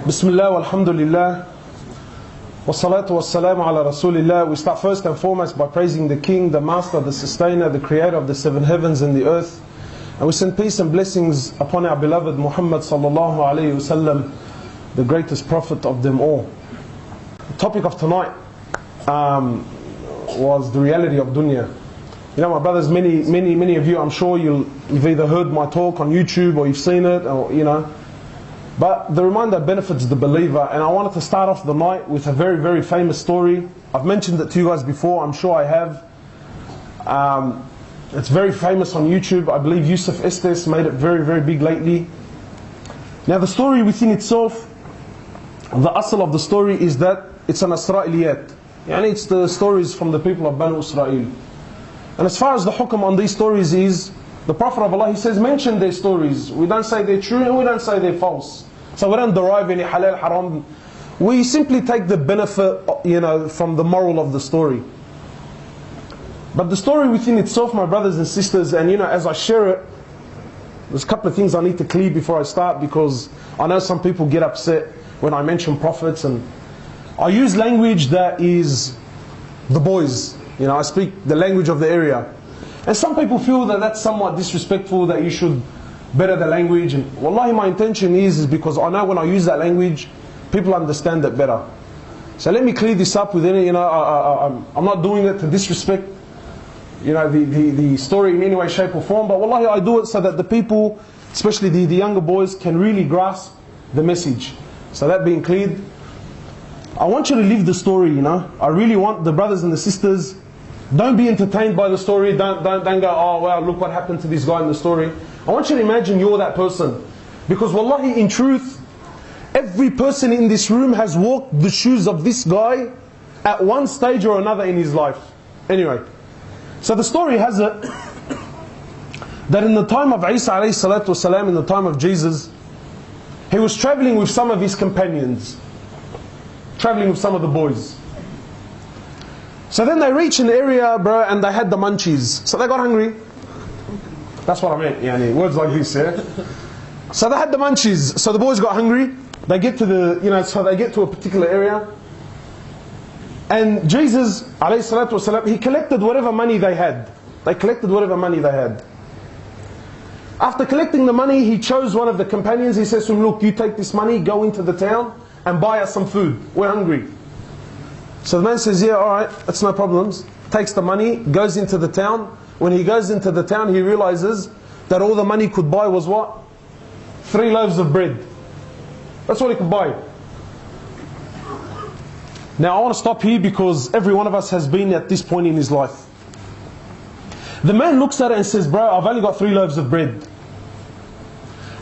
Bismillah walhamdulillah wassalatu wassalamu ala rasulillah. We start first and foremost by praising the King, the Master, the Sustainer, the Creator of the seven heavens and the earth. And we send peace and blessings upon our beloved Muhammad sallallahu alayhi wasallam, the greatest prophet of them all. The topic of tonight was the reality of dunya. You know, my brothers, many of you, I'm sure you've either heard my talk on YouTube or you've seen it, or you know. But the reminder benefits the believer, and I wanted to start off the night with a very, very famous story. I've mentioned it to you guys before, I'm sure I have. It's very famous on YouTube. I believe Yusuf Estes made it very, very big lately. Now the story within itself, the asl of the story is that it's an Isra'iliyat. Yani it's the stories from the people of Banu Israel. And as far as the hukm on these stories is, the Prophet of Allah, he says, mention their stories. We don't say they're true and we don't say they're false. So we don't derive any halal, haram. We simply take the benefit, you know, from the moral of the story. But the story within itself, my brothers and sisters, and you know, as I share it, there's a couple of things I need to clear before I start, because I know some people get upset when I mention prophets, and I use language that is the boys. You know, I speak the language of the area. And some people feel that that's somewhat disrespectful, that you should better the language. And wallahi, my intention is because I know when I use that language, people understand it better. So let me clear this up with any, you know, I'm not doing it to disrespect, you know, the story in any way, shape or form. But wallahi, I do it so that the people, especially the younger boys, can really grasp the message. So that being cleared, I want you to live the story, you know. I really want the brothers and the sisters, don't be entertained by the story. Don't go, oh wow, look what happened to this guy in the story. I want you to imagine you're that person. Because wallahi, in truth, every person in this room has walked the shoes of this guy at one stage or another in his life. Anyway, so the story has it that in the time of Isa alayhi salatu wasalam, in the time of Jesus, he was traveling with some of his companions, traveling with some of the boys. So then they reached an area, bro, and they had the munchies. So they got hungry. That's what I meant, yani, words like this, yeah. So they had the munchies. So the boys got hungry. They get to the, you know, so they get to a particular area. And Jesus, alayhi salatu wasalam, he collected whatever money they had. They collected whatever money they had. After collecting the money, he chose one of the companions. He says to him, look, you take this money, go into the town and buy us some food. We're hungry. So the man says, yeah, alright, that's no problems. Takes the money, goes into the town. When he goes into the town, he realizes that all the money could buy was what? 3 loaves of bread. That's all he could buy. Now I want to stop here because every one of us has been at this point in his life. The man looks at it and says, bro, I've only got 3 loaves of bread.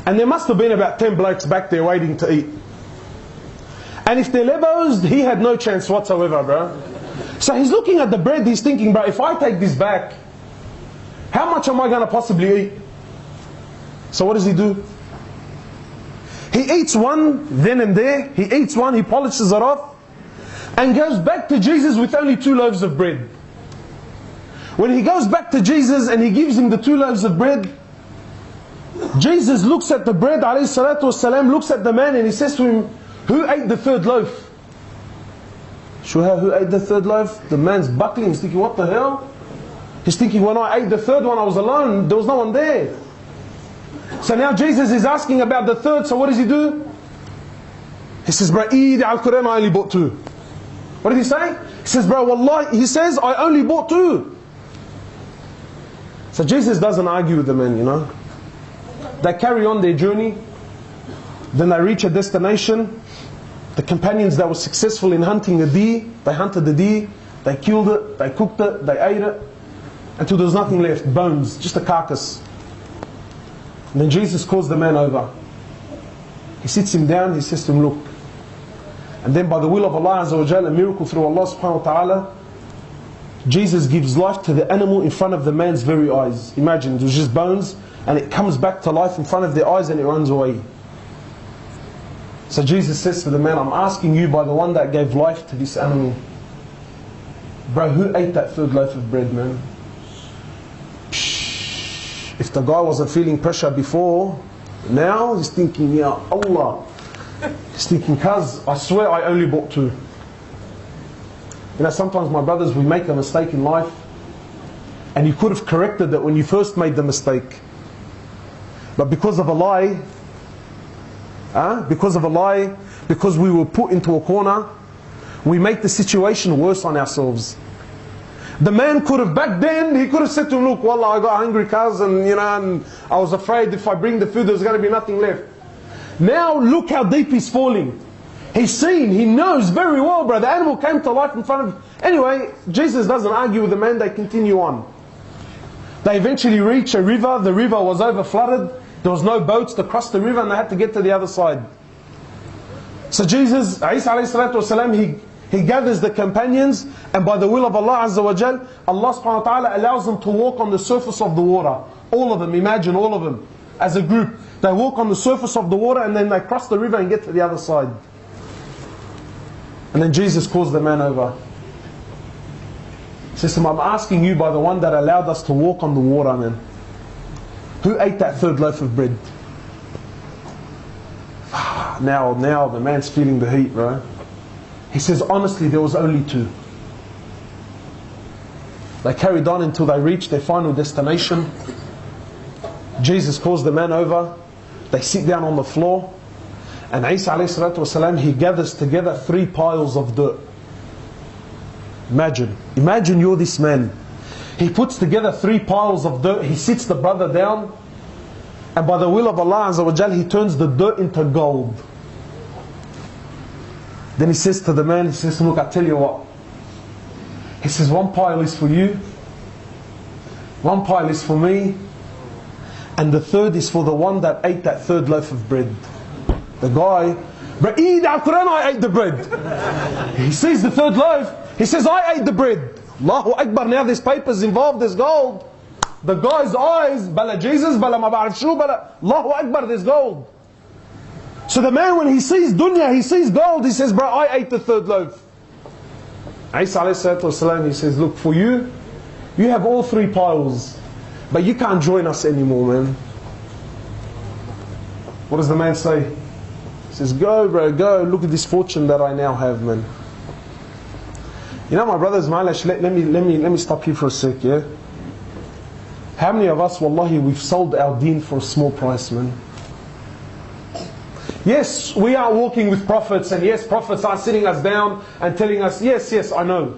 And there must have been about 10 blokes back there waiting to eat. And if they're lebos, he had no chance whatsoever, bro. So he's looking at the bread, he's thinking, bro, if I take this back, how much am I going to possibly eat? So what does he do? He eats one then and there. He eats one, he polishes it off, and goes back to Jesus with only 2 loaves of bread. When he goes back to Jesus and he gives him the 2 loaves of bread, Jesus looks at the bread, alayhi salatu wasalam, looks at the man and he says to him, who ate the 3rd loaf? Shuha, who ate the 3rd loaf? The man's buckling, he's thinking, what the hell? He's thinking, when I ate the 3rd one, I was alone, there was no one there. So now Jesus is asking about the 3rd, so what does he do? He says, bro, Eid al-Quran, I only bought 2. What did he say? He says, bro, wallahi, he says, I only bought 2. So Jesus doesn't argue with the man, you know. They carry on their journey. Then they reach a destination. The companions that were successful in hunting a deer, they hunted the deer, they killed it, they cooked it, they ate it, until there was nothing left, bones, just a carcass. And then Jesus calls the man over. He sits him down, he says to him, look. And then by the will of Allah Azza wa Jalla, a miracle through Allah subhanahu wa ta'ala, Jesus gives life to the animal in front of the man's very eyes. Imagine, it was just bones, and it comes back to life in front of their eyes and it runs away. So Jesus says to the man, I'm asking you by the one that gave life to this animal. Bro, who ate that 3rd loaf of bread, man? If the guy wasn't feeling pressure before, now he's thinking, Ya Allah, He's thinking, cuz, I swear I only bought 2. You know, sometimes my brothers, we make a mistake in life, and you could have corrected that when you first made the mistake. But because of a lie, because we were put into a corner, we make the situation worse on ourselves. The man could have, back then, he could have said to him, look, wallah, I got hungry, cuz, and and I was afraid if I bring the food, there's going to be nothing left. Now, look how deep he's falling. He's seen, he knows very well, bro. The animal came to life in front of him. Anyway, Jesus doesn't argue with the man, they continue on. They eventually reach a river. The river was over flooded. There was no boats to cross the river, and they had to get to the other side. So Jesus, Isa alayhi salatu wasalam, he gathers the companions, and by the will of Allah Azza wa Jal, Allah subhanahu wa ta'ala allows them to walk on the surface of the water. All of them, imagine all of them, as a group. They walk on the surface of the water, and then they cross the river and get to the other side. And then Jesus calls the man over. He says to him, I'm asking you by the one that allowed us to walk on the water, man. Who ate that 3rd loaf of bread? Now the man's feeling the heat, bro. He says, honestly, there was only 2. They carried on until they reached their final destination. Jesus calls the man over. They sit down on the floor. And Isa alayhi salatu wasalam, he gathers together 3 piles of dirt. Imagine you're this man. He puts together 3 piles of dirt. He sits the brother down. And by the will of Allah Azza wa Jal, he turns the dirt into gold. Then he says to the man, he says, look, I tell you what. He says, 1 pile is for you. 1 pile is for me. And the 3rd is for the one that ate that 3rd loaf of bread. The guy, but eat after I ate the bread. He sees the 3rd loaf. He says, I ate the bread. Allahu Akbar, now there's papers involved, there's gold. The guy's eyes, bala Jesus, bala ma ba'arif shu, bala Allahu Akbar, there's gold. So the man, when he sees dunya, he sees gold, he says, bro, I ate the 3rd loaf. Isa alayhi salatu wasalam, he says, look, for you, you have all 3 piles, but you can't join us anymore, man. What does the man say? He says, go, bro, go, look at this fortune that I now have, man. You know, my brothers, let me stop here for a sec, yeah? How many of us, wallahi, we've sold our deen for a small price, man? Yes, we are walking with prophets, and yes, prophets are sitting us down and telling us, yes, I know.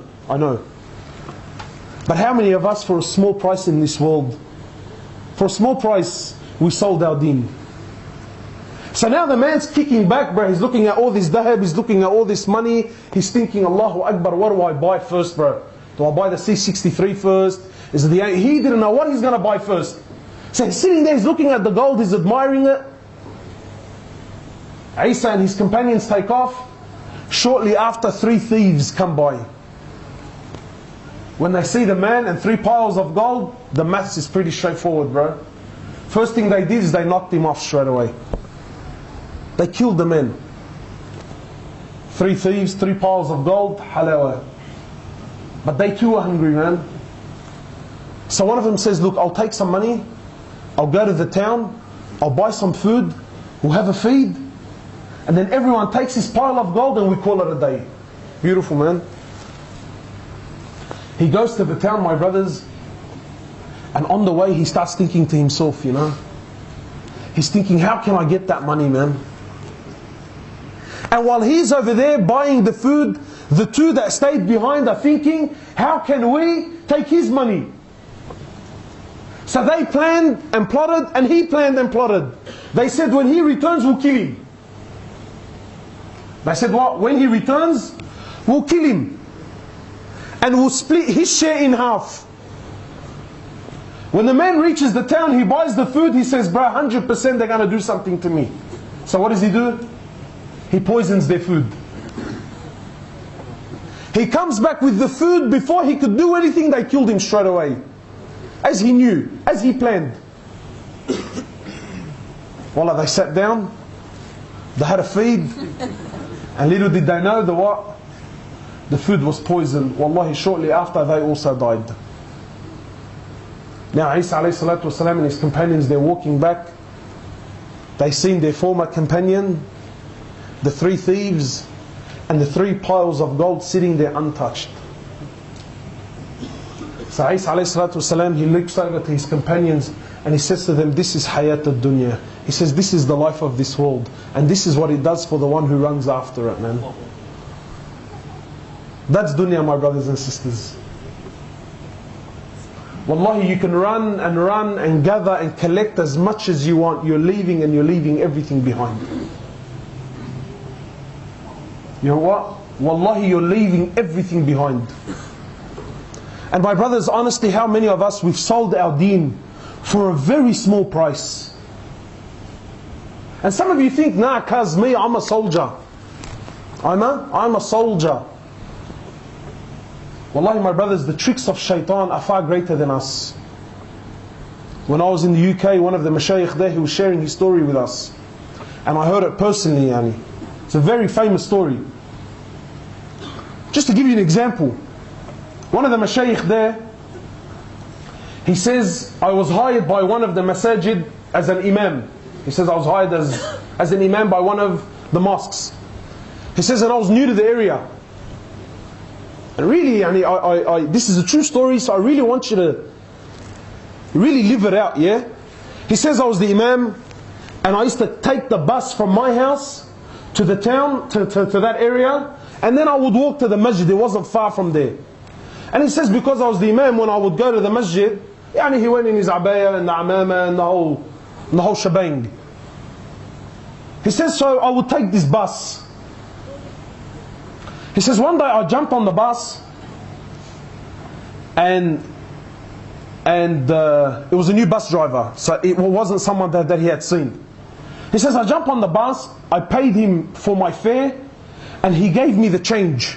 But how many of us, for a small price in this world, for a small price, we sold our deen? So now the man's kicking back, bro. He's looking at all this dahab, he's looking at all this money. He's thinking, Allahu Akbar, what do I buy first, bro? Do I buy the C63 first? Is it the... He didn't know what he's going to buy first. So he's sitting there, he's looking at the gold, he's admiring it. Isa and his companions take off. Shortly after, 3 thieves come by. When they see the man and 3 piles of gold, the maths is pretty straightforward, bro. First thing they did is they knocked him off straight away. They killed the man. 3 thieves, 3 piles of gold, halawa. But they too were hungry, man. So one of them says, look, I'll take some money, I'll go to the town, I'll buy some food, we'll have a feed, and then everyone takes his pile of gold and we call it a day. Beautiful, man. He goes to the town, my brothers, and on the way he starts thinking to himself, you know. He's thinking, how can I get that money, man? And while he's over there buying the food, the 2 that stayed behind are thinking, how can we take his money? So they planned and plotted, and he planned and plotted. They said, when he returns, we'll kill him. They said, what? When he returns, we'll kill him. And we'll split his share in half. When the man reaches the town, he buys the food, he says, bro, 100% they're going to do something to me. So what does he do? He poisons their food. He comes back with the food. Before he could do anything, they killed him straight away. As he knew, as he planned. Wallah, they sat down, they had a feed, and little did they know the what? The food was poisoned. Wallahi, shortly after they also died. Now Isa alayhi salatu wasalam and his companions, they're walking back. They seen their former companion. the 3 thieves, and the 3 piles of gold sitting there untouched. So Isa alayhi salatu wasalam, he looks over to his companions and he says to them, this is hayat ad-dunya. He says, this is the life of this world. And this is what it does for the one who runs after it, man. That's dunya, my brothers and sisters. Wallahi, you can run and gather and collect as much as you want. You're leaving everything behind. You know what? Wallahi, you're leaving everything behind. And my brothers, honestly, how many of us, we've sold our deen for a very small price. And some of you think, nah, cuz me, I'm a soldier. I'm a soldier. Wallahi, my brothers, the tricks of shaitan are far greater than us. When I was in the UK, one of the mashayikh there, he was sharing his story with us. And I heard it personally, yani. It's a very famous story. Just to give you an example. One of the mashayikh there, he says, I was hired by one of the masajid as an imam. He says, I was hired as an imam by one of the mosques. He says, and I was new to the area. And really, this is a true story, so I really want you to really live it out, yeah? He says, I was the imam, and I used to take the bus from my house to the town, to that area, and then I would walk to the masjid. It wasn't far from there. And he says, because I was the imam, when I would go to the masjid, he went in his abaya and the amama and the whole shebang. He says, so I would take this bus. He says, one day I jumped on the bus, and it was a new bus driver, so it wasn't someone that he had seen. He says, I jumped on the bus, I paid him for my fare, and he gave me the change.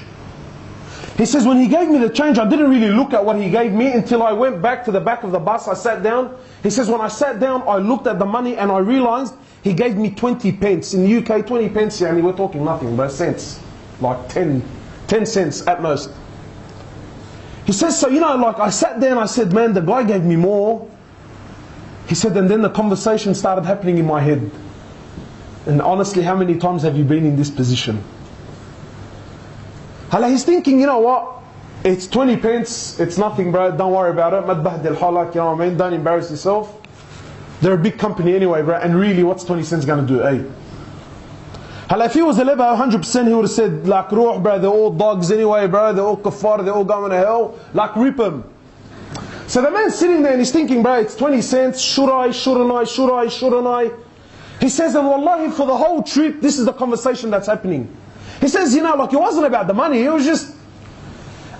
He says, when he gave me the change, I didn't really look at what he gave me until I went back to the back of the bus, I sat down. He says, when I sat down, I looked at the money and I realized he gave me 20 pence. In the UK, 20 pence, we're talking nothing, but cents. Like 10 cents at most. He says, so I sat there and I said, man, the guy gave me more. He said, and then the conversation started happening in my head. And honestly, how many times have you been in this position? He's thinking, you know what? It's 20 pence, it's nothing, bro, don't worry about it. Don't embarrass yourself. They're a big company anyway, bro, and really, what's 20 cents going to do, eh? If he was a level 100%, he would have said, like, ruh, bro, they're all dogs anyway, bro, they're all kuffar, they're all going to hell, like, rip them. So the man's sitting there and he's thinking, bro, it's 20 cents, shouldn't I? He says, and wallahi, for the whole trip, this is the conversation that's happening. He says, it wasn't about the money, it was just...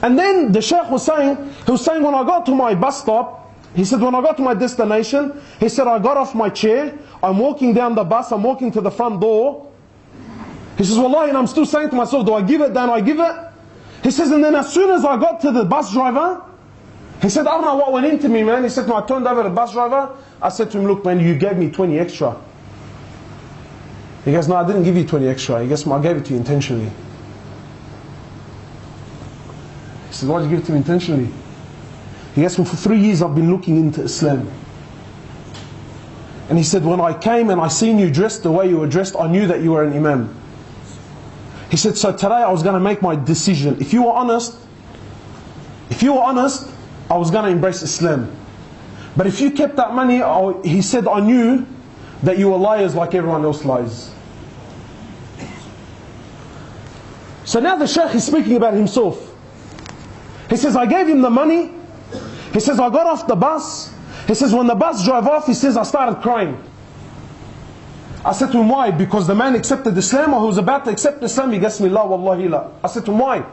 And then the Shaykh was saying, when I got to my bus stop, he said, when I got to my destination, he said, I got off my chair, I'm walking down the bus, I'm walking to the front door. He says, wallahi, and I'm still saying to myself, do I give it, don't I give it? He says, and then as soon as I got to the bus driver, he said, I don't know what went into me, man. He said, I turned over to the bus driver, I said to him, look, man, you gave me 20 extra. He goes, no, I didn't give you 20 extra. He goes, I gave it to you intentionally. He said, why did you give it to me intentionally? He goes, well, for 3 years I've been looking into Islam. And he said, when I came and I seen you dressed the way you were dressed, I knew that you were an imam. He said, so today I was going to make my decision. If you were honest, I was going to embrace Islam. But if you kept that money, he said, I knew that you were liars like everyone else lies. So now the Shaykh is speaking about himself. He says, I gave him the money. He says, I got off the bus. He says, when the bus drove off, he says, I started crying. I said to him, why? Because the man accepted Islam, or he was about to accept Islam. He goes to me, la wallahi la. I said to him, why?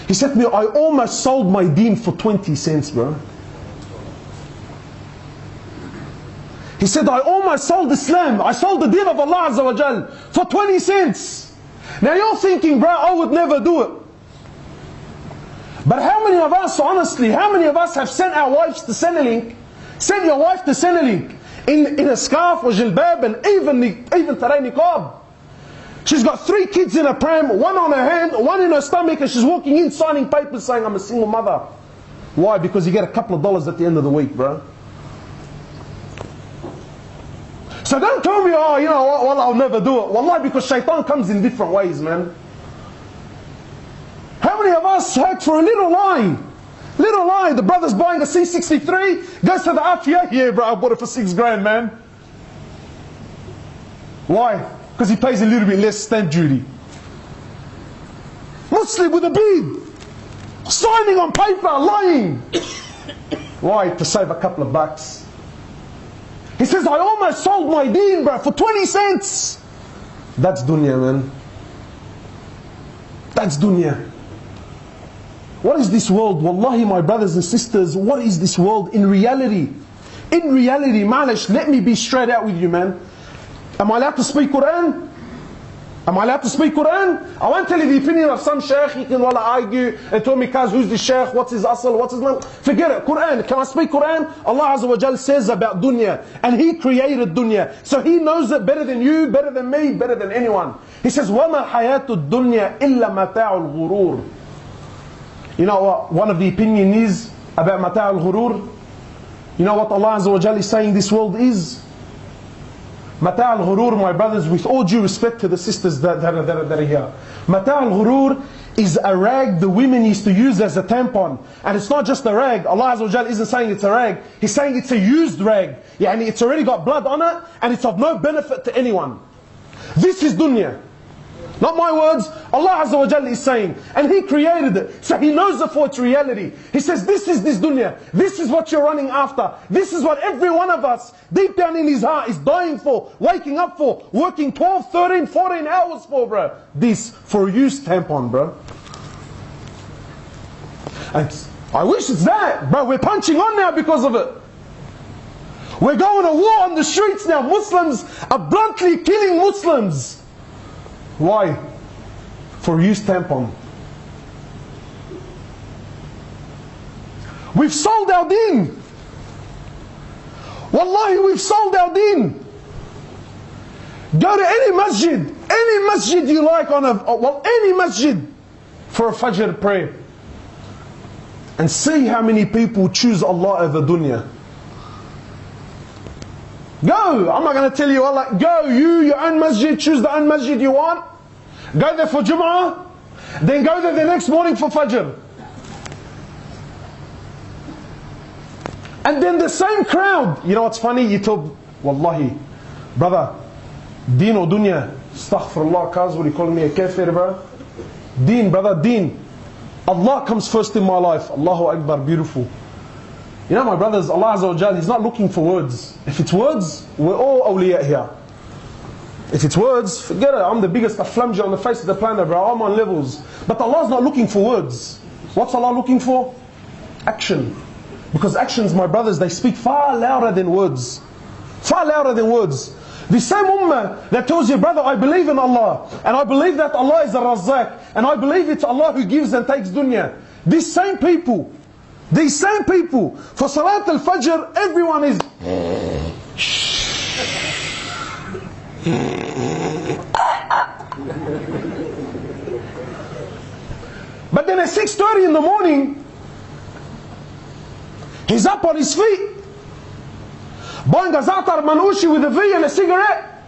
He said to me, I almost sold my deen for 20 cents, bro. He said, I almost sold Islam. I sold the deen of Allah Azza wa Jal for 20 cents. Now you're thinking, bro, I would never do it. But how many of us, honestly, how many of us have sent our wives to Centrelink? Send your wife to Centrelink in a scarf or jilbab and even taray niqab. She's got 3 kids in a pram, 1 on her hand, 1 in her stomach, and she's walking in signing papers saying, I'm a single mother. Why? Because you get a couple of dollars at the end of the week, bro. So So don't tell me, oh, you know what, well, I'll never do it. Wallahi, because shaitan comes in different ways, man. How many of us had for a little lie? Little lie, the brother's buying a C63, goes to the Afia, yeah bro, I bought it for 6 grand, man. Why? Because he pays a little bit less stamp duty. Muslim with a bead, signing on paper, lying. Why? To save a couple of bucks. He says, I almost sold my deen, bro, for 20 cents. That's dunya, man. That's dunya. What is this world? Wallahi, my brothers and sisters, what is this world in reality? In reality, malish, let me be straight out with you, man. Am I allowed to speak Quran? Am I allowed to speak Quran? I won't tell you the opinion of some shaykh. He can argue and tell me, Kaz, who's the shaykh? What's his asl? What's his name? Forget it. Quran. Can I speak Quran? Allah Azza wa Jal says about dunya. And He created dunya. So He knows it better than you, better than me, better than anyone. He says, وَمَا حَيَاةُ الدُّنْيَا إِلَّا مَتَاعُ الْغُرُورِ. You know what one of the opinion is about mata' al-ghurur? You know what Allah Azza wa Jal is saying this world is? Mata' al-ghurur, my brothers, with all due respect to the sisters that are here. Mata' al-ghurur is a rag the women used to use as a tampon. And it's not just a rag. Allah Azza wa Jal isn't saying it's a rag. He's saying it's a used rag. Yani it's already got blood on it and it's of no benefit to anyone. This is dunya. Not my words, Allah Azza wa Jalla is saying. And He created it. So He knows it for its reality. He says, this is this dunya. This is what you're running after. This is what every one of us, deep down in his heart, is dying for, waking up for, working 12, 13, 14 hours for, bro. This, for a used tampon, bro. And I wish it's that, bro. We're punching on now because of it. We're going to war on the streets now. Muslims are bluntly killing Muslims. Why? For used tampon. We've sold our deen. Wallahi, we've sold our deen. Go to any masjid you like any masjid for a Fajr prayer. And see how many people choose Allah over dunya. Go! I'm not going to tell you Allah. Go, your own masjid, choose the own masjid you want. Go there for Jum'ah. Then go there the next morning for Fajr. And then the same crowd. You know what's funny? You tell, Wallahi, brother, deen or dunya? Astaghfirullah, Kaz, what are you calling me a kafir, bro? Deen, brother, deen. Allah comes first in my life. Allahu Akbar, beautiful. You know, my brothers, Allah Azza wa Jal, He's not looking for words. If it's words, we're all awliya here. If it's words, forget it. I'm the biggest aflamja on the face of the planet, bro. I'm on levels. But Allah's not looking for words. What's Allah looking for? Action. Because actions, my brothers, they speak far louder than words. Far louder than words. The same ummah that tells you, brother, I believe in Allah. And I believe that Allah is a Razzaq. And I believe it's Allah who gives and takes dunya. These same people, for Salat al-Fajr, everyone is but then at 6:30 in the morning, he's up on his feet, buying a za'atar manushi with a V and a cigarette,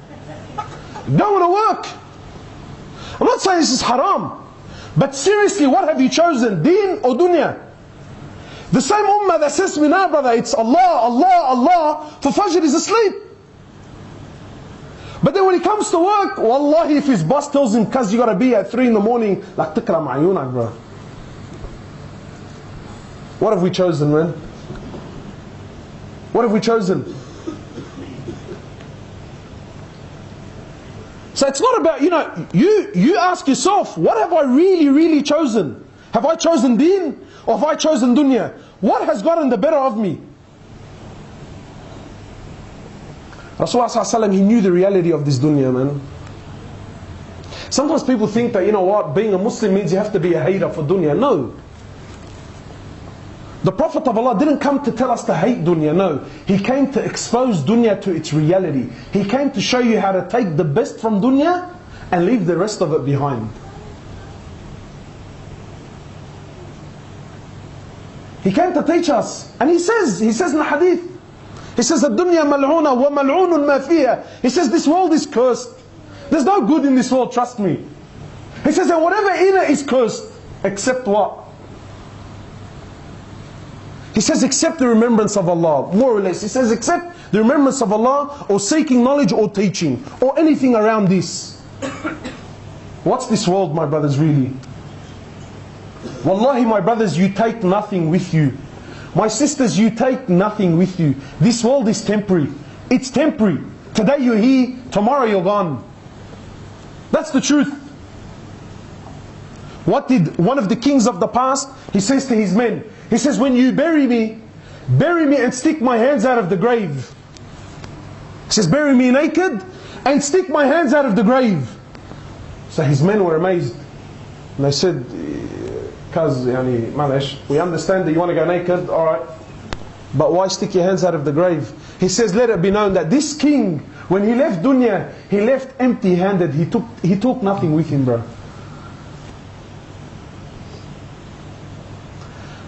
going to work. I'm not saying this is haram, but seriously, what have you chosen? Deen or dunya? The same ummah that says to me now, brother, it's Allah, Allah, Allah, for Fajr is asleep. But then when he comes to work, wallahi, if his boss tells him, cuz you got to be at 3 in the morning, like tikram ayunak, bro. What have we chosen, man? What have we chosen? So it's not about, you ask yourself, what have I really chosen? Have I chosen deen or have I chosen dunya? What has gotten the better of me? Rasulullah ﷺ, he knew the reality of this dunya, man. Sometimes people think that, being a Muslim means you have to be a hater for dunya. No. The Prophet of Allah didn't come to tell us to hate dunya, no. He came to expose dunya to its reality. He came to show you how to take the best from dunya and leave the rest of it behind. He came to teach us. And he says in the hadith, He says, الدنيا ملعونة وملعون ما فيها. He says, this world is cursed. There's no good in this world, trust me. He says, and whatever in it is cursed, except what? He says, except the remembrance of Allah, more or less. He says, except the remembrance of Allah, or seeking knowledge or teaching, or anything around this. What's this world, my brothers, really? Wallahi, my brothers, you take nothing with you. My sisters, you take nothing with you. This world is temporary. It's temporary. Today you're here, tomorrow you're gone. That's the truth. What did one of the kings of the past, he says to his men, he says, when you bury me and stick my hands out of the grave. He says, bury me naked and stick my hands out of the grave. So his men were amazed. And they said, cuz, we understand that you want to go naked, alright. But why stick your hands out of the grave? He says, let it be known that this king, when he left dunya, he left empty-handed. He took nothing with him, bro.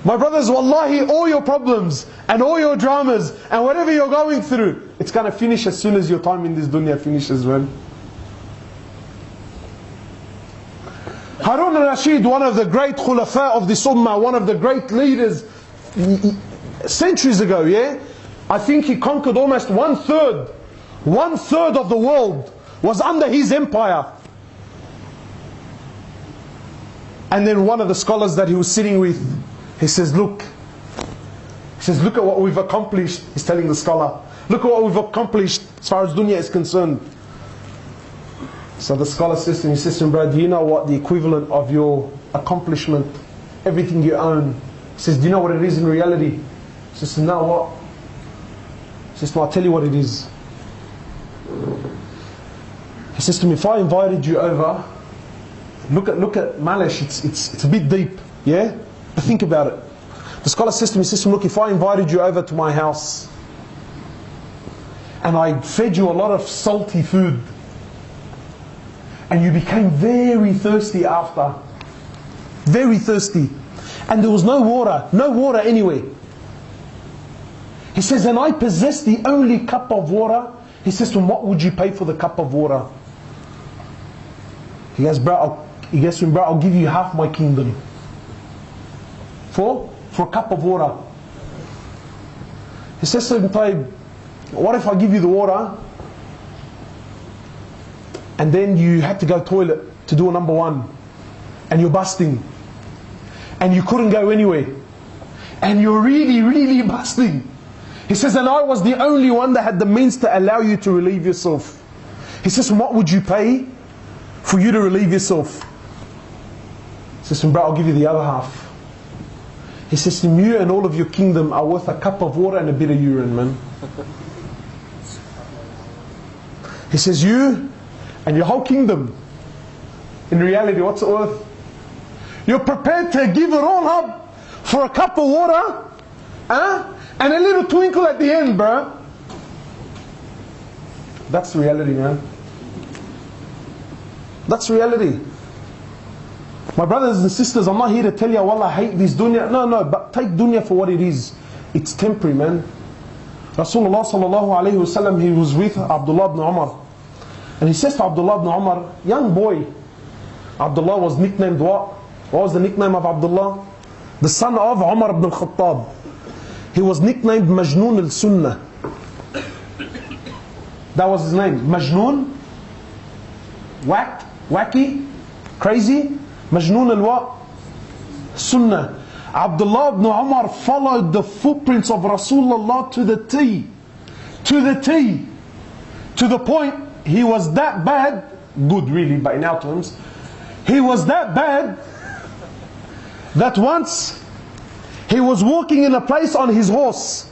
My brothers, wallahi, all your problems and all your dramas and whatever you're going through, it's going to finish as soon as your time in this dunya finishes, man. Harun al-Rashid, one of the great khulafa of this ummah, one of the great leaders centuries ago, yeah? I think he conquered almost one third of the world was under his empire. And then one of the scholars that he was sitting with, he says, look at what we've accomplished. He's telling the scholar, look at what we've accomplished as far as dunya is concerned. So the scholar says to him, he says to him, bro, do you know what the equivalent of your accomplishment, everything you own? He says, do you know what it is in reality? He says, no, what? He says, no, I'll tell you what it is. He says to me, if I invited you over, look at Malish, it's a bit deep, yeah? But think about it. The scholar says to me, look, if I invited you over to my house and I fed you a lot of salty food and you became very thirsty after, very thirsty, and there was no water anyway. He says, and I possess the only cup of water. He says to him, what would you pay for the cup of water? He goes, bro, I'll give you half my kingdom. For a cup of water. He says to him, what if I give you the water and then you had to go toilet to do a number one and you're busting and you couldn't go anywhere and you're really, really busting. He says, and I was the only one that had the means to allow you to relieve yourself. He says, what would you pay for you to relieve yourself? He says, bro, I'll give you the other half. He says, you and all of your kingdom are worth a cup of water and a bit of urine, man. He says, you and your whole kingdom, in reality, what's it worth? You're prepared to give it all up for a cup of water, and a little twinkle at the end, bro. That's reality, man. That's reality. My brothers and sisters, I'm not here to tell you, wallah, I hate this dunya. No, but take dunya for what it is. It's temporary, man. Rasulullah sallallahu alayhi wasallam, he was with Abdullah ibn Umar. And he says to Abdullah ibn Umar, young boy. Abdullah was nicknamed what? What was the nickname of Abdullah? The son of Umar ibn al-Khattab. He was nicknamed Majnoon al-Sunnah. That was his name. Majnoon, wacky, crazy. Majnoon al-what? Sunnah. Abdullah ibn Umar followed the footprints of Rasulullah to the T. To the T. To the point, he was that bad, good really, but in our terms, he was that bad that once he was walking in a place on his horse.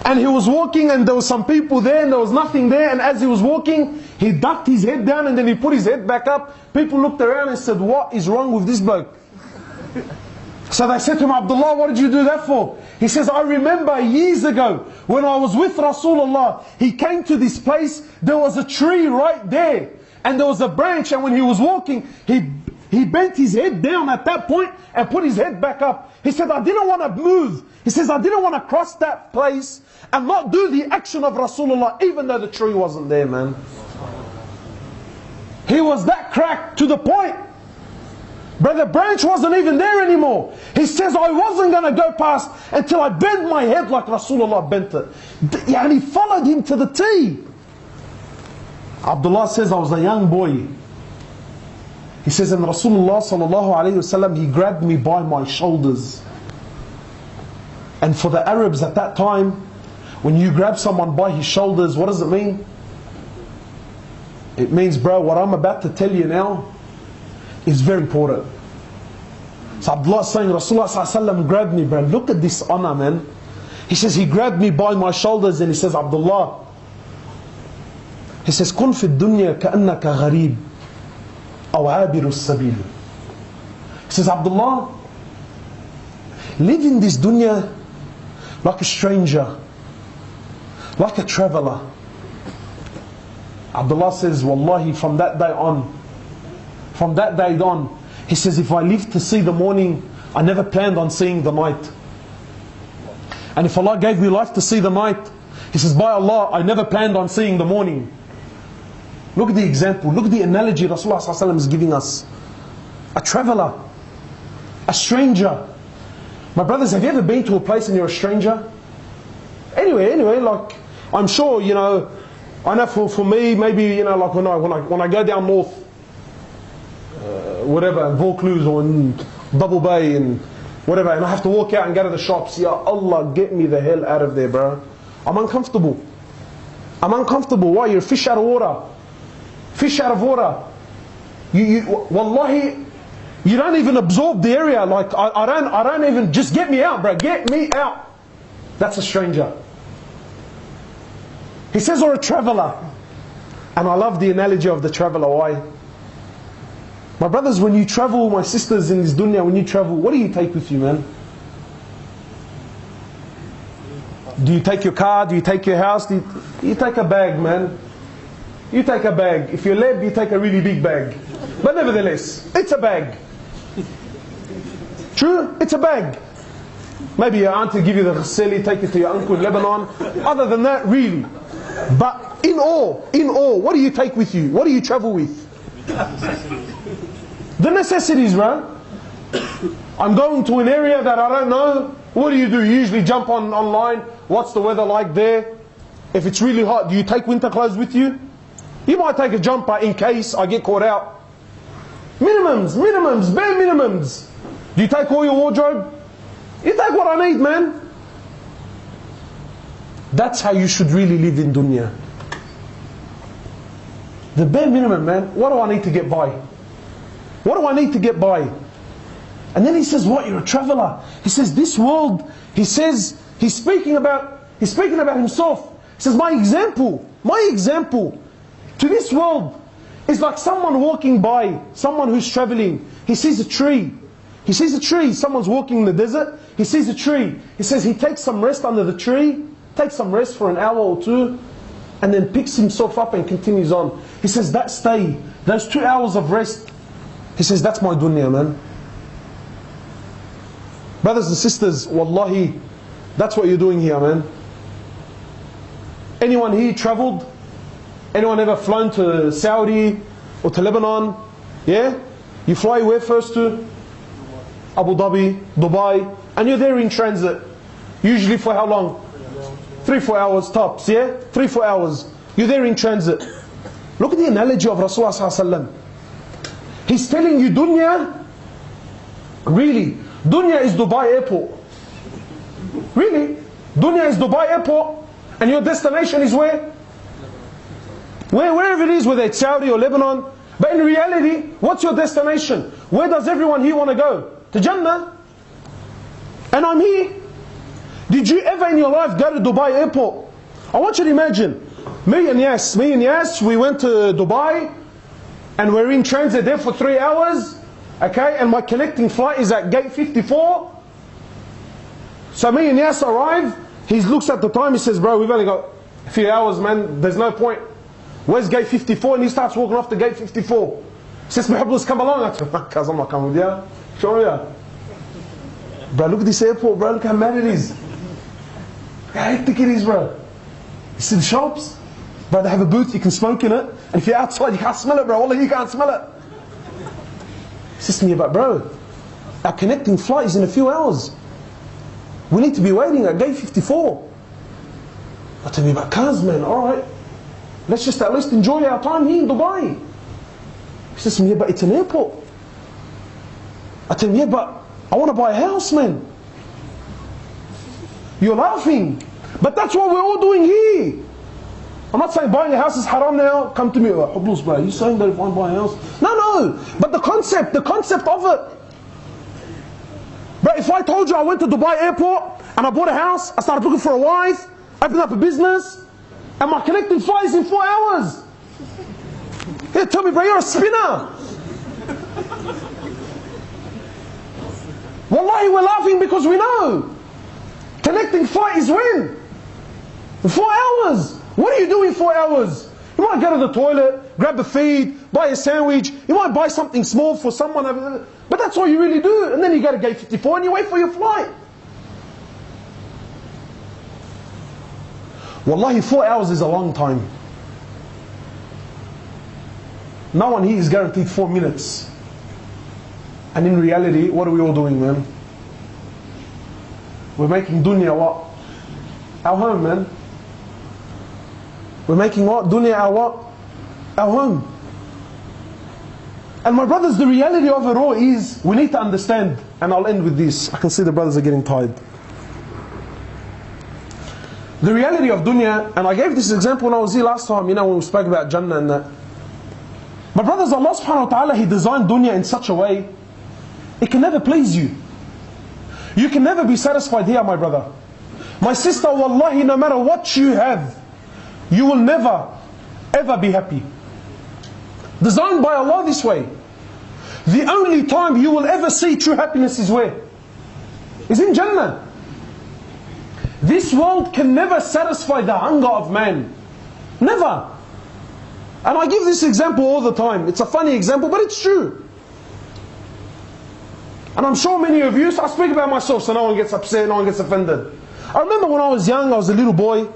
And he was walking and there was some people there and there was nothing there, and as he was walking, he ducked his head down and then he put his head back up. People looked around and said, what is wrong with this bloke? So they said to him, Abdullah, what did you do that for? He says, I remember years ago when I was with Rasulullah, he came to this place, there was a tree right there and there was a branch, and when he was walking, he he bent his head down at that point and put his head back up. He said, I didn't want to move. He says, I didn't want to cross that place and not do the action of Rasulullah, even though the tree wasn't there, man. He was that cracked to the point. Brother, branch wasn't even there anymore. He says, I wasn't going to go past until I bent my head like Rasulullah bent it. And he followed him to the T. Abdullah says, I was a young boy. He says, and Rasulullah sallallahu alayhi wasallam, he grabbed me by my shoulders. And for the Arabs at that time, when you grab someone by his shoulders, what does it mean? It means, bro, what I'm about to tell you now is very important. So Abdullah is saying, Rasulullah sallallahu alayhi wasallam grabbed me, bro. Look at this honor, man. He says, he grabbed me by my shoulders and he says, Abdullah, he says, كن في الدنيا كأنك غريب أو عابر السبيل. He says, Abdullah, live in this dunya like a stranger, like a traveler. Abdullah says, Wallahi, from that day on, he says, if I live to see the morning, I never planned on seeing the night. And if Allah gave me life to see the night, he says, by Allah, I never planned on seeing the morning. Look at the example, look at the analogy Rasulullah ﷺ is giving us. A traveler, a stranger. My brothers, have you ever been to a place and you're a stranger? Anyway, like, I'm sure, you know, I know for me, maybe, you know, like when I go down north, whatever, Vaucluse or in Double Bay and whatever, and I have to walk out and go to the shops, Ya Allah, get me the hell out of there, bro. I'm uncomfortable. Why? You're a fish out of water. Fish out of water. Wallahi, you don't even absorb the area. Like, I don't even, just get me out, bro. Get me out. That's a stranger. He says, or a traveler. And I love the analogy of the traveler. Why? My brothers, when you travel, my sisters in this dunya, when you travel, what do you take with you, man? Do you take your car? Do you take your house? You take a bag, man. You take a bag. If you're led, you take a really big bag. But nevertheless, it's a bag. True? It's a bag. Maybe your aunt will give you the ghasili, take it to your uncle in Lebanon. Other than that, really. But in all, what do you take with you? What do you travel with? The necessities, right? I'm going to an area that I don't know. What do? You usually jump online. What's the weather like there? If it's really hot, do you take winter clothes with you? You might take a jumper in case I get caught out. Minimums, bare minimums. Do you take all your wardrobe? You take what I need, man. That's how you should really live in dunya. The bare minimum, man. What do I need to get by? What do I need to get by? And then he says, what? You're a traveler. He says, this world, he says, he's speaking about himself. He says, my example to this world is like someone walking by, someone who's traveling. He sees a tree. Someone's walking in the desert. He sees a tree. He says he takes some rest under the tree, takes some rest for an hour or two, and then picks himself up and continues on. He says that stay, those 2 hours of rest, he says that's my dunya, man. Brothers and sisters, wallahi, that's what you're doing here, man. Anyone here travelled? Anyone ever flown to Saudi or to Lebanon? Yeah? You fly where first to? Abu Dhabi, Dubai, and you're there in transit. Usually for how long? 3-4 hours tops, yeah? 3-4 hours. You're there in transit. Look at the analogy of Rasulullah sallallahu alaihi wasallam. He's telling you dunya, really, dunya is Dubai airport. Really? Dunya is Dubai airport, and your destination is where? Wherever it is, whether it's Saudi or Lebanon. But in reality, what's your destination? Where does everyone here want to go? To Jannah. And I'm here. Did you ever in your life go to Dubai airport? I want you to imagine, me and Yas, we went to Dubai and we're in transit there for 3 hours. Okay, and my connecting flight is at gate 54. So me and Yas arrive. He looks at the time, he says, bro, we've only got a few hours, man, there's no point. Where's gate 54? And he starts walking off to gate 54. Says me, Hubbles, come along. I said, cuz I'm not coming with you. Show you. Bro, look at this airport, bro. Look how mad it is. Look how hectic it is, bro. You see the shops? Bro, they have a booth, you can smoke in it. And if you're outside, you can't smell it, bro. Wallah, you can't smell it. He says to me, but bro, our connecting flight is in a few hours. We need to be waiting at gate 54. I tell me, but cuz, man, alright. Let's just at least enjoy our time here in Dubai. He says to me, yeah, but it's an airport. I tell him, yeah, but I want to buy a house, man. You're laughing. But that's what we're all doing here. I'm not saying buying a house is haram now. Come to me, Hublus, bro. Are you saying that if I buy a house? No. But the concept of it. But if I told you I went to Dubai airport and I bought a house, I started looking for a wife, opened up a business, and my connecting flight is in 4 hours. Here, tell me, bro, you're a spinner. Wallahi, we're laughing because we know. Connecting flight is when? In 4 hours. What are you doing in 4 hours? You might go to the toilet, grab a feed, buy a sandwich. You might buy something small for someone. But that's all you really do. And then you go to gate 54 and you wait for your flight. Wallahi, 4 hours is a long time. No one here is guaranteed 4 minutes. And in reality, what are we all doing, man? We're making dunya what? Our home, man. We're making what? Dunya our what? Our home. And my brothers, the reality of it all is, we need to understand, and I'll end with this. I can see the brothers are getting tired. The reality of dunya, and I gave this example when I was here last time, you know, when we spoke about Jannah and that. My brothers, Allah subhanahu wa ta'ala, He designed dunya in such a way, it can never please you. You can never be satisfied here, my brother. My sister, wallahi, no matter what you have, you will never, ever be happy. Designed by Allah this way. The only time you will ever see true happiness is where? Is in Jannah. This world can never satisfy the hunger of man. Never. And I give this example all the time. It's a funny example, but it's true. And I'm sure many of you, so I speak about myself so no one gets upset, no one gets offended. I remember when I was young, I was a little boy.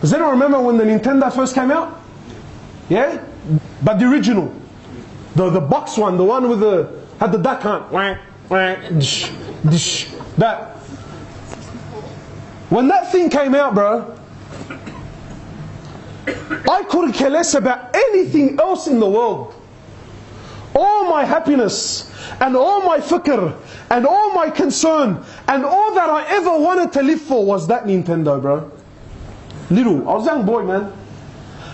Does anyone remember when the Nintendo first came out? Yeah? But the original. The box one, the one with had the duck hunt. That. When that thing came out, bro, I couldn't care less about anything else in the world. All my happiness and all my fikr and all my concern and all that I ever wanted to live for was that Nintendo, bro. Little. I was a young boy, man.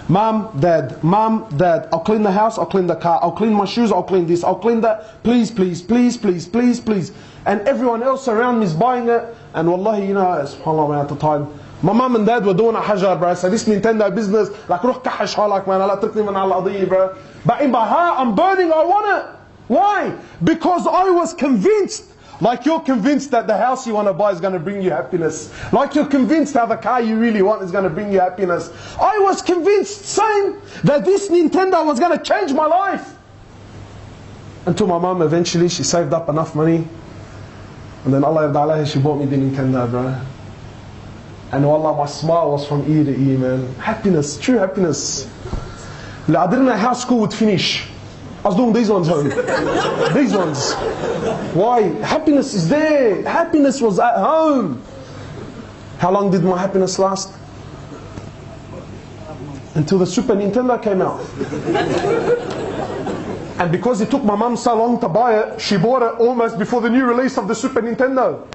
Mom, dad, I'll clean the house, I'll clean the car, I'll clean my shoes, I'll clean this, I'll clean that. Please, please, please, please, please, please. And everyone else around me is buying it. And wallahi, you know, subhanAllah, man, at the time, my mom and dad were doing a hajar, bro. So this Nintendo business, like, روح كحش حالك, man, Allah تركني من على القضية, bro. But in my heart, I'm burning, I want it. Why? Because I was convinced, like you're convinced that the house you want to buy is going to bring you happiness. Like you're convinced that the car you really want is going to bring you happiness. I was convinced, same, that this Nintendo was going to change my life. Until my mom eventually, she saved up enough money. And then Allah yarda alayha, she bought me the Nintendo, bro. And wallah, my smile was from ear to ear, man. Happiness, true happiness. I didn't know how school would finish. I was doing these ones home. These ones. Why? Happiness is there. Happiness was at home. How long did my happiness last? Until the Super Nintendo came out. And because it took my mum so long to buy it, she bought it almost before the new release of the Super Nintendo.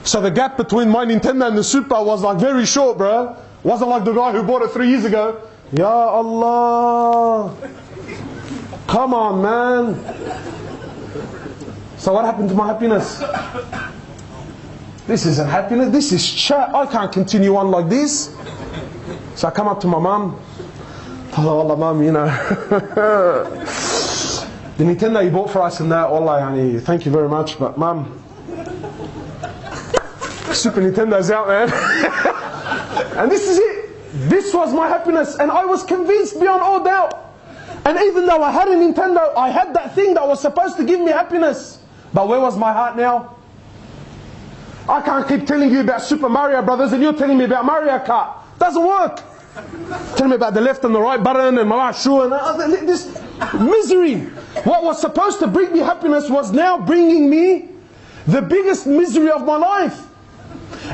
So the gap between my Nintendo and the Super was like very short, bro. Wasn't like the guy who bought it 3 years ago. Ya Allah. Come on, man. So what happened to my happiness? This isn't happiness, this is chat. I can't continue on like this. So I come up to my mum. Oh, Allah, mum, you know. The Nintendo you bought for us and that, Allah, yani, thank you very much, but mum, Super Nintendo's out, man. And this is it. This was my happiness, and I was convinced beyond all doubt. And even though I had a Nintendo, I had that thing that was supposed to give me happiness. But where was my heart now? I can't keep telling you about Super Mario Brothers and you're telling me about Mario Kart. Doesn't work. Tell me about the left and the right button and my shoe and this misery. What was supposed to bring me happiness was now bringing me the biggest misery of my life.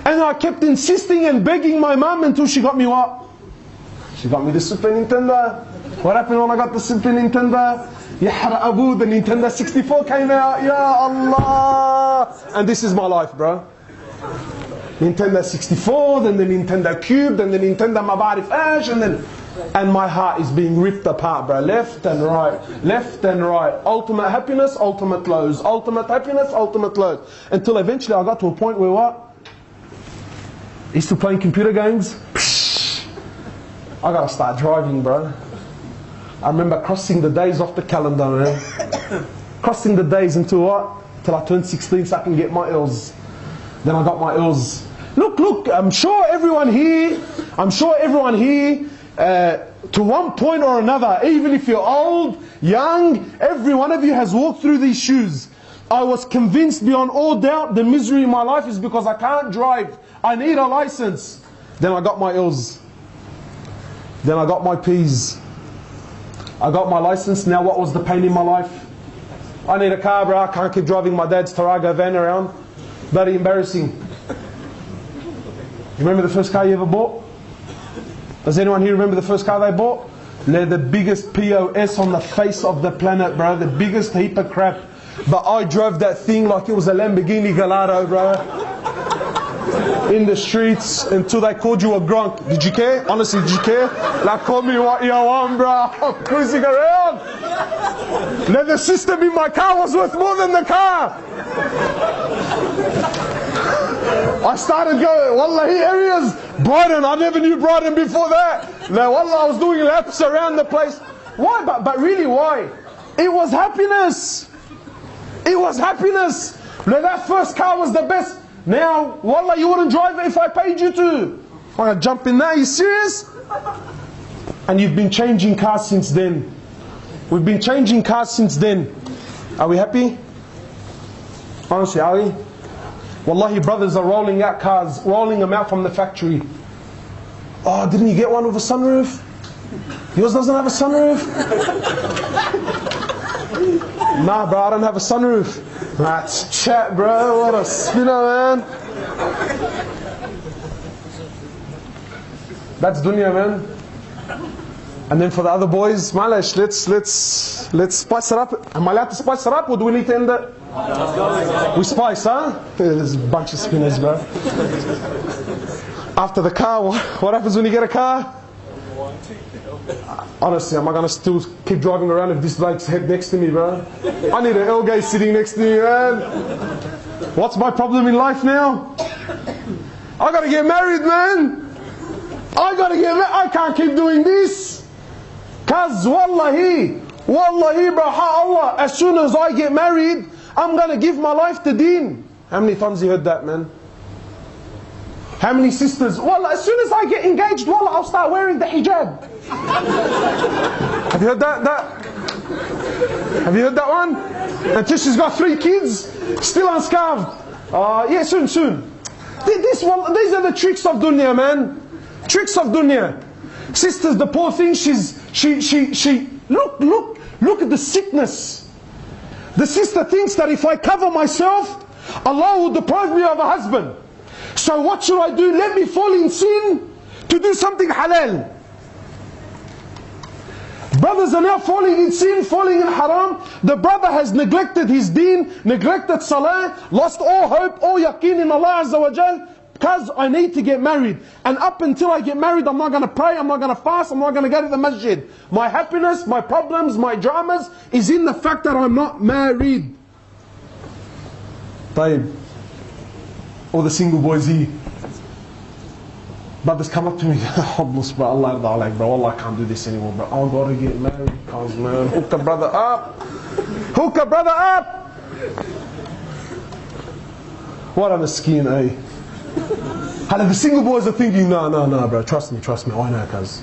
And I kept insisting and begging my mum until she got me what? She got me the Super Nintendo. What happened when I got the Super Nintendo? Yahra Abu, the Nintendo 64 came out. Ya Allah! And this is my life, bro. Nintendo 64, then the Nintendo Cube, then the Nintendo Mabarif Ash, and my heart is being ripped apart, bro. Left and right, left and right. Ultimate happiness, ultimate lows. Ultimate happiness, ultimate lows. Until eventually I got to a point where what? He's still playing computer games. Psh, I gotta start driving, bro. I remember crossing the days off the calendar, man. Crossing the days until what? Till I turned 16 so I can get my L's. Then I got my L's. Look, I'm sure everyone here, to one point or another, even if you're old, young, every one of you has walked through these shoes. I was convinced beyond all doubt the misery in my life is because I can't drive. I need a license. Then I got my L's. Then I got my P's. I got my license. Now what was the pain in my life? I need a car, bro. I can't keep driving my dad's Tarago van around. Bloody embarrassing. You remember the first car you ever bought? Does anyone here remember the first car they bought? They're the biggest POS on the face of the planet, bro. The biggest heap of crap. But I drove that thing like it was a Lamborghini Gallardo, bro. In the streets until they called you a grunk. Did you care? Honestly, did you care? Like, call me what you want, bro. I'm cruising around. Now the system in my car was worth more than the car. I started going, Wallahi, areas, Brighton. I never knew Brighton before that. Now, Wallah, I was doing laps around the place. Why? But really, why? It was happiness. It was happiness. Now, that first car was the best. Now, Wallah, you wouldn't drive it if I paid you to. I'm going to jump in there. Are you serious? And you've been changing cars since then. We've been changing cars since then. Are we happy? Honestly, are we? Wallahi, brothers are rolling out cars, rolling them out from the factory. Oh, didn't you get one with a sunroof? Yours doesn't have a sunroof? Nah, bro, I don't have a sunroof. That's chat, bro. What a spinner, man. That's dunya, man. And then for the other boys, Malash, let's spice it up. Am I allowed to spice it up, or do we need to end it? We spice, huh? There's a bunch of spinners, bro. After the car, what happens when you get a car? Honestly, am I going to still keep driving around if this bloke's head next to me, bro? I need an L-gay sitting next to me, man. What's my problem in life now? I got to get married, man. I got to get married. I can't keep doing this. Cause wallahi, bro, Allah, as soon as I get married, I'm going to give my life to deen. How many times you heard that, man? How many sisters? Wallah, as soon as I get engaged, wallah, I'll start wearing the hijab. Have you heard that? Have you heard that one? Until she's got 3 kids, still unscarved. Yeah, soon. These are the tricks of dunya, man. Tricks of dunya. Sisters, the poor thing, look at the sickness. The sister thinks that if I cover myself, Allah will deprive me of a husband. So what should I do? Let me fall in sin to do something halal. Brothers are now falling in sin, falling in haram. The brother has neglected his deen, neglected salah, lost all hope, all yaqeen in Allah Azza wa Jal, because I need to get married. And up until I get married, I'm not going to pray, I'm not going to fast, I'm not going to go to the masjid. My happiness, my problems, my dramas is in the fact that I'm not married. Taib. All the single boys here. Brothers come up to me, Hobbless, bro, Allah, bro, Allah, I can't do this anymore, bro. I've got to get married. Cause, man, hook a brother up. Hook a brother up. What a miskeen, eh? The single boys are thinking, no, bro, trust me, I know, cuz.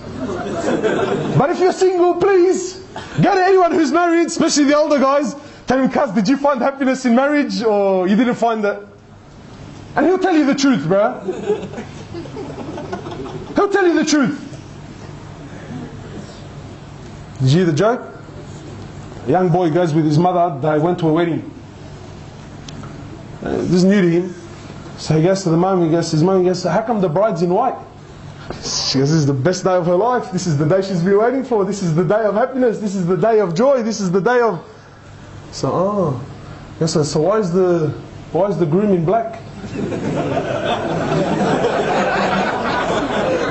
But if you're single, please, go to anyone who's married, especially the older guys, tell him, cuz, did you find happiness in marriage, or you didn't find it? And he'll tell you the truth, bro. He'll tell you the truth. Did you hear the joke? A young boy goes with his mother, they went to a wedding. This is new to him. So he goes to the mum, he goes to his mum, he goes, how come the bride's in white? She goes, this is the best day of her life. This is the day she's been waiting for. This is the day of happiness. This is the day of joy. This is the day of... So, yes, so why is the groom in black?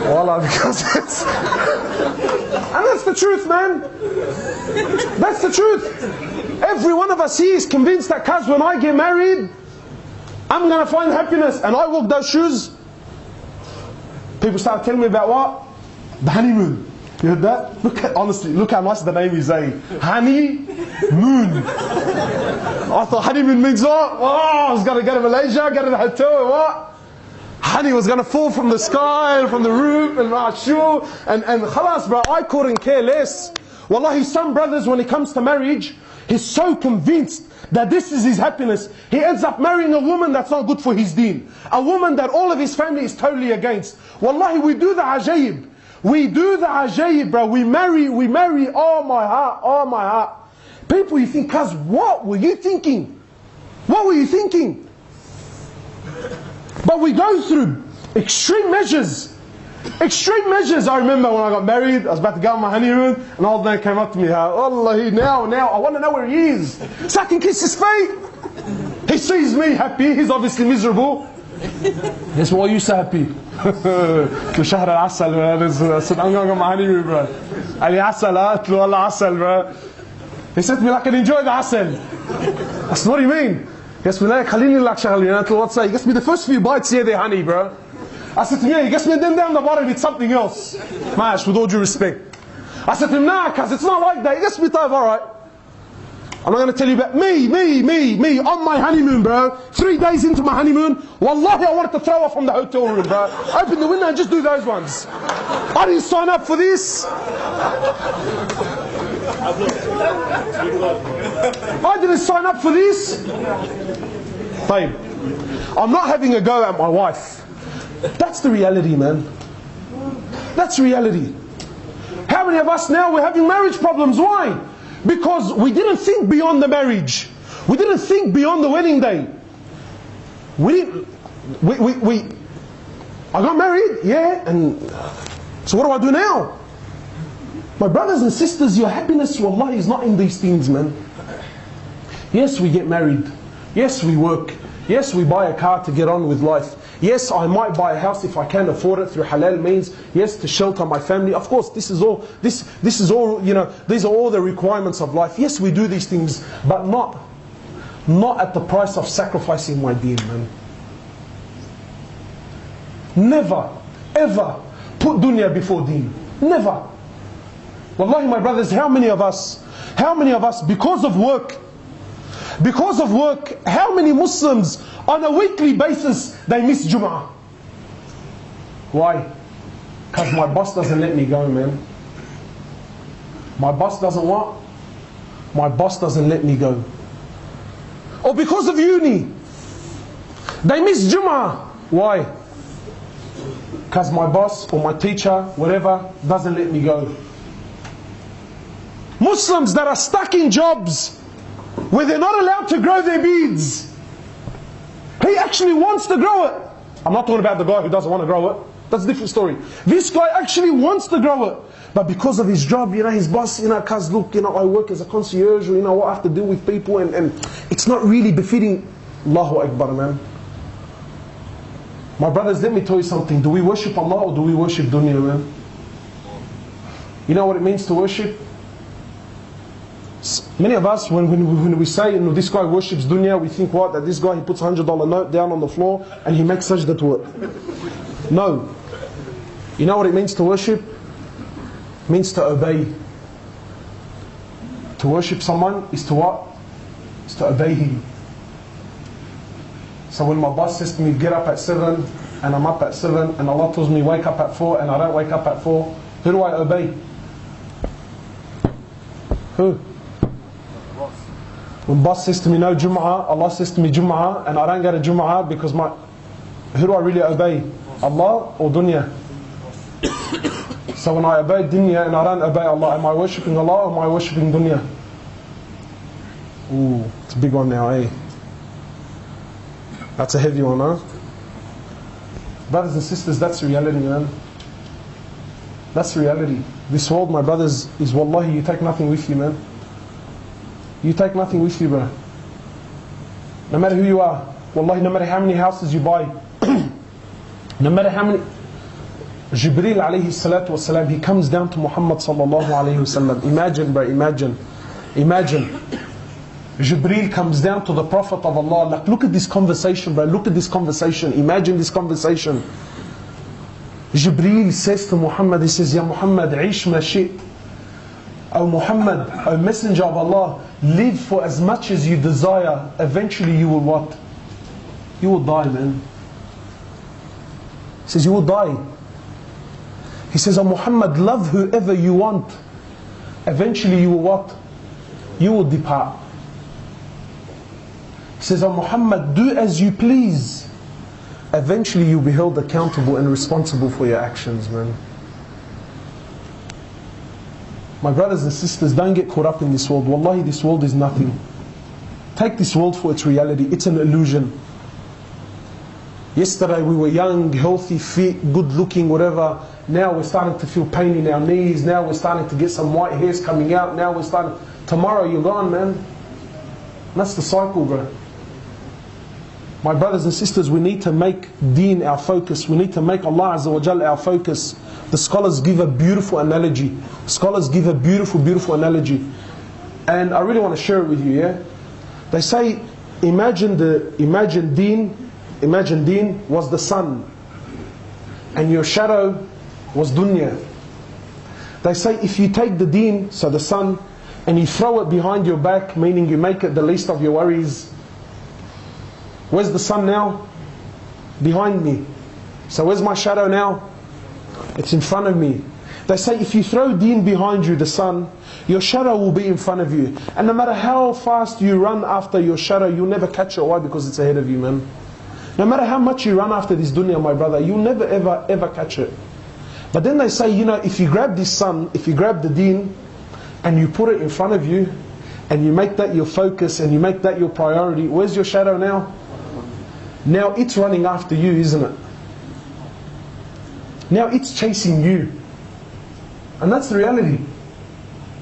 Wallah, because it's... And that's the truth, man. That's the truth. Every one of us here is convinced that, cuz, when I get married, I'm going to find happiness. And I walk those shoes. People start telling me about what? The honeymoon. You heard that? Honestly, look how nice the name is, eh? Honeymoon. I thought honeymoon means what? Oh, I was going to go to Malaysia, go to the hotel, and what? Honey was going to fall from the sky, from the roof, and sure. And khalas, bro, I couldn't care less. Wallahi, some brothers, when it comes to marriage, he's so convinced that this is his happiness. He ends up marrying a woman that's not good for his deen. A woman that all of his family is totally against. Wallahi, we do the ajaib. We do the ajaib, bro. We marry, oh my heart. People, you think, cuz, what were you thinking? What were you thinking? But we go through extreme measures. Extreme measures. I remember when I got married, I was about to go on my honeymoon, and an old man came up to me, Allah, now, I want to know where he is. So I can kiss his feet. He sees me happy, he's obviously miserable. Yes, why are you so happy? To shahr al-asal, I said, I'm going on my honeymoon, bro. Ali asal, Allah asal, bro. He said to me, I can enjoy the asal. I said, what do you mean? He goes, what's that? He gets me the first few bites here, they're honey, bro. I said to him, yeah, he gets me, then down the bottom, it's something else. Mash, with all due respect. I said to him, nah, cuz it's not like that. He gets me tough, alright. I'm not going to tell you about me, on my honeymoon, bro. 3 days into my honeymoon, wallahi, I wanted to throw off from the hotel room, bro. Open the window and just do those ones. I didn't sign up for this. I didn't sign up for this. Fine. I'm not having a go at my wife. That's the reality, man. That's reality. How many of us now, we're having marriage problems? Why? Because we didn't think beyond the marriage. We didn't think beyond the wedding day. I got married, yeah, and so what do I do now? My brothers and sisters, your happiness, wallahi, is not in these things, man. Yes, we get married. Yes, we work. Yes, we buy a car to get on with life. Yes, I might buy a house if I can afford it through halal means. Yes, to shelter my family. Of course, this is all, you know, these are all the requirements of life. Yes, we do these things, but not at the price of sacrificing my deen, man. Never, ever put dunya before deen. Never. Wallahi, my brothers, how many of us, because of work, how many Muslims on a weekly basis, they miss Jum'ah? Why? Because my boss doesn't let me go, man. My boss doesn't what? My boss doesn't let me go. Or because of uni, they miss Jum'ah. Why? Because my boss or my teacher, whatever, doesn't let me go. Muslims that are stuck in jobs where they're not allowed to grow their beads. He actually wants to grow it. I'm not talking about the guy who doesn't want to grow it. That's a different story. This guy actually wants to grow it. But because of his job, you know, his boss, you know, cuz look, you know, I work as a concierge, or, you know, what I have to deal with people, and it's not really befitting. Allahu Akbar, man. My brothers, let me tell you something. Do we worship Allah or do we worship dunya, man? You know what it means to worship? Many of us, when we say, you know, this guy worships dunya, we think what? That this guy, he puts a $100 note down on the floor and he makes sajda to it. No. You know what it means to worship? It means to obey. To worship someone is to what? Is to obey him. So when my boss says to me, get up at 7, and I'm up at 7, and Allah tells me wake up at 4, and I don't wake up at 4, who do I obey? Who? When boss says to me no Jum'ah, Allah says to me Jum'ah, and I don't go to Jum'ah because who do I really obey? Allah or dunya? So when I obey dunya and I don't obey Allah, am I worshipping Allah or am I worshipping dunya? Ooh, it's a big one now, eh? That's a heavy one, huh? Brothers and sisters, that's reality, man. That's reality. This world, my brothers, is wallahi, you take nothing with you, man. You take nothing with you, bro. No matter who you are, wallahi, no matter how many houses you buy, no matter how many... Jibreel alayhi salatu wasalam, he comes down to Muhammad sallallahu alayhi wasallam. Imagine, bro, imagine. Jibreel comes down to the Prophet of Allah. Like, look at this conversation, bro. Look at this conversation. Imagine this conversation. Jibreel says to Muhammad, he says, Ya Muhammad, ish ma shi't. O Muhammad, O Messenger of Allah, live for as much as you desire. Eventually you will what? You will die, man. He says, you will die. He says, O Muhammad, love whoever you want. Eventually you will what? You will depart. He says, O Muhammad, do as you please. Eventually you'll be held accountable and responsible for your actions, man. My brothers and sisters, don't get caught up in this world. Wallahi, this world is nothing. Take this world for its reality. It's an illusion. Yesterday we were young, healthy, fit, good looking, whatever. Now we're starting to feel pain in our knees. Now we're starting to get some white hairs coming out. Now we're starting... Tomorrow you're gone, man. And that's the cycle, bro. My brothers and sisters, we need to make deen our focus. We need to make Allah Azza wa Jalla our focus. The scholars give a beautiful analogy. Scholars give a beautiful, beautiful analogy. And I really want to share it with you, yeah? They say, imagine deen was the sun. And your shadow was dunya. They say if you take the deen, so the sun, and you throw it behind your back, meaning you make it the least of your worries. Where's the sun now? Behind me. So where's my shadow now? It's in front of me. They say if you throw deen behind you, the sun, your shadow will be in front of you. And no matter how fast you run after your shadow, you'll never catch it. Why? Because it's ahead of you, man. No matter how much you run after this dunya, my brother, you'll never ever ever catch it. But then they say, you know, if you grab this sun, if you grab the deen, and you put it in front of you, and you make that your focus, and you make that your priority, where's your shadow now? Now it's running after you, isn't it? Now it's chasing you. And that's the reality.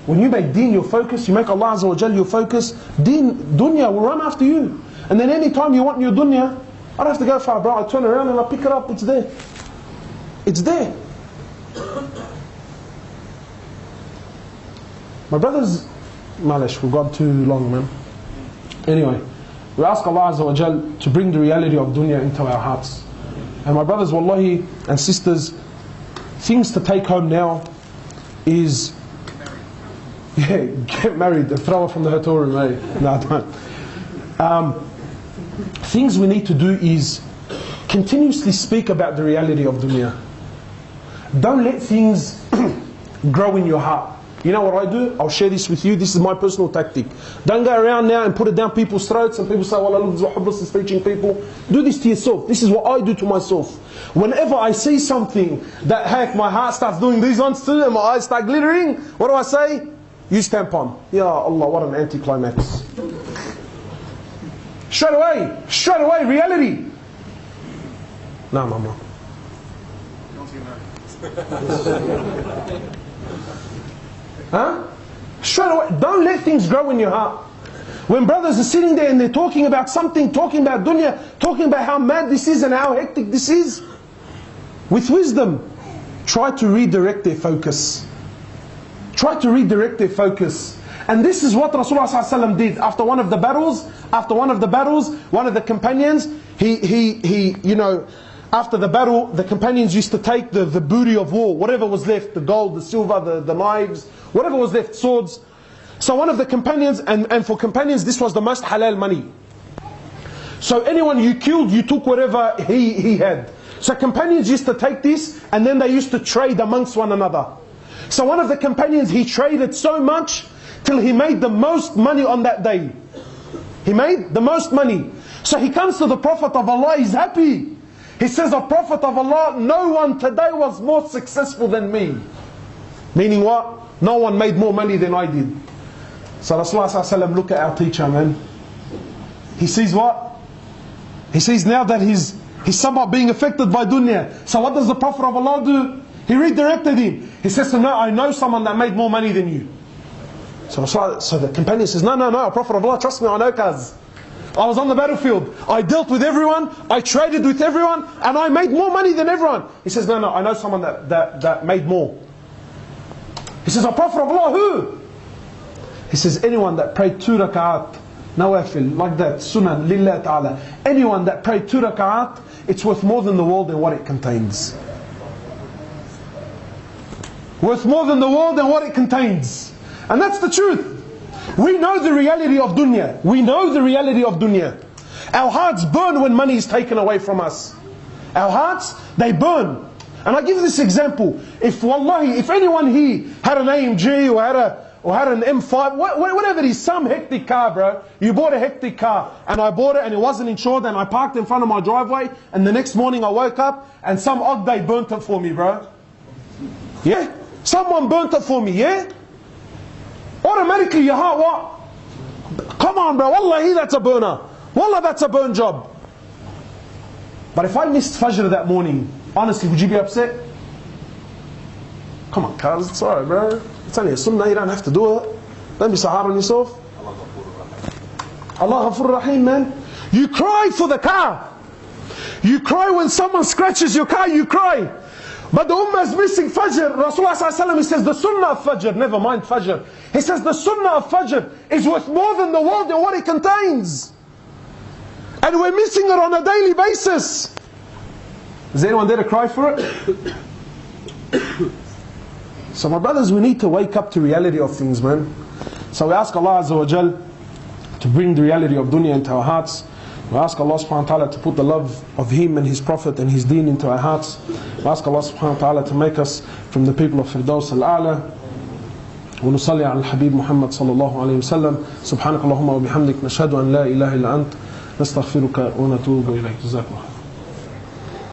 When you make deen your focus, you make Allah Azza wa Jalla your focus, deen, dunya will run after you. And then any time you want your dunya, I don't have to go far, bro. I turn around and I pick it up, it's there. It's there. My brothers, malish, we've gone too long, man. Anyway, we ask Allah Azza wa Jal to bring the reality of dunya into our hearts. And my brothers, wallahi, and sisters, things to take home now is, yeah, get married and throw her from the hotel room, eh? No, don't. Things we need to do is continuously speak about the reality of dunya. Don't let things grow in your heart. You know what I do? I'll share this with you. This is my personal tactic. Don't go around now and put it down people's throats and people say, well, look, this is what Hubris is teaching people. Do this to yourself. This is what I do to myself. Whenever I see something that, heck, my heart starts doing these ones too and my eyes start glittering, what do I say? You stamp on. Ya Allah, what an anticlimax. Straight away, reality. No, mama. Huh? Straight away. Don't let things grow in your heart. When brothers are sitting there and they're talking about something, talking about dunya, talking about how mad this is and how hectic this is, with wisdom, try to redirect their focus. Try to redirect their focus. And this is what Rasulullah ﷺ did after one of the battles. One of the companions, you know, after the battle, the companions used to take the booty of war, whatever was left, the gold, the silver, the knives, whatever was left, swords. So one of the companions, and for companions this was the most halal money. So anyone you killed, you took whatever he had. So companions used to take this and then they used to trade amongst one another. So one of the companions, he traded so much till he made the most money on that day. He made the most money. So he comes to the Prophet of Allah, he's happy. He says, "O Prophet of Allah, no one today was more successful than me." Meaning what? No one made more money than I did. So Rasulullah look at our teacher, man. He sees what? He sees now that he's somewhat being affected by dunya. So what does the Prophet of Allah do? He redirected him. He says to him, "No, I know someone that made more money than you." So the companion says, no, Prophet of Allah, trust me, I know, cuz I was on the battlefield, I dealt with everyone, I traded with everyone, and I made more money than everyone. He says, no, I know someone that made more. He says, "O Prophet of Allah, who?" He says, "Anyone that prayed 2 rak'at, nawafil, like that, sunan, lillah ta'ala. Anyone that prayed 2 rak'at, it's worth more than the world and what it contains." Worth more than the world and what it contains. And that's the truth. We know the reality of dunya. We know the reality of dunya. Our hearts burn when money is taken away from us. Our hearts, they burn. And I give this example. If anyone here had an AMG or had an M5, whatever it is, some hectic car, bro. You bought a hectic car, and I bought it and it wasn't insured, and I parked in front of my driveway, and the next morning I woke up and some odd day burnt it for me, bro. Yeah? Someone burnt it for me, yeah? Automatically your heart, what? Come on, bro, wallahi, that's a burner. Wallah, that's a burn job. But if I missed Fajr that morning, honestly, would you be upset? Come on, cuz, it's alright, bro. It's only a sunnah, you don't have to do it. Don't be so hard on yourself. Allah Ghafur Rahim, man. You cry for the car. You cry when someone scratches your car, you cry. But the ummah is missing Fajr. Rasulullah ﷺ, he says the sunnah of Fajr, never mind Fajr. He says the sunnah of Fajr is worth more than the world and what it contains. And we're missing it on a daily basis. Is anyone there to cry for it? So my brothers, we need to wake up to reality of things, man. So we ask Allah Azza wa Jal to bring the reality of dunya into our hearts. We ask Allah subhanahu wa ta'ala to put the love of Him and His Prophet and His deen into our hearts. We ask Allah subhanahu wa ta'ala to make us from the people of Firdaus al-A'la. ونصلي على الحبيب محمد صلى الله عليه وسلم. سبحانك اللهم وبحمدك نشهد أن لا إله إلا أنت نستغفرك ونتوب إليك. جزاكم الله.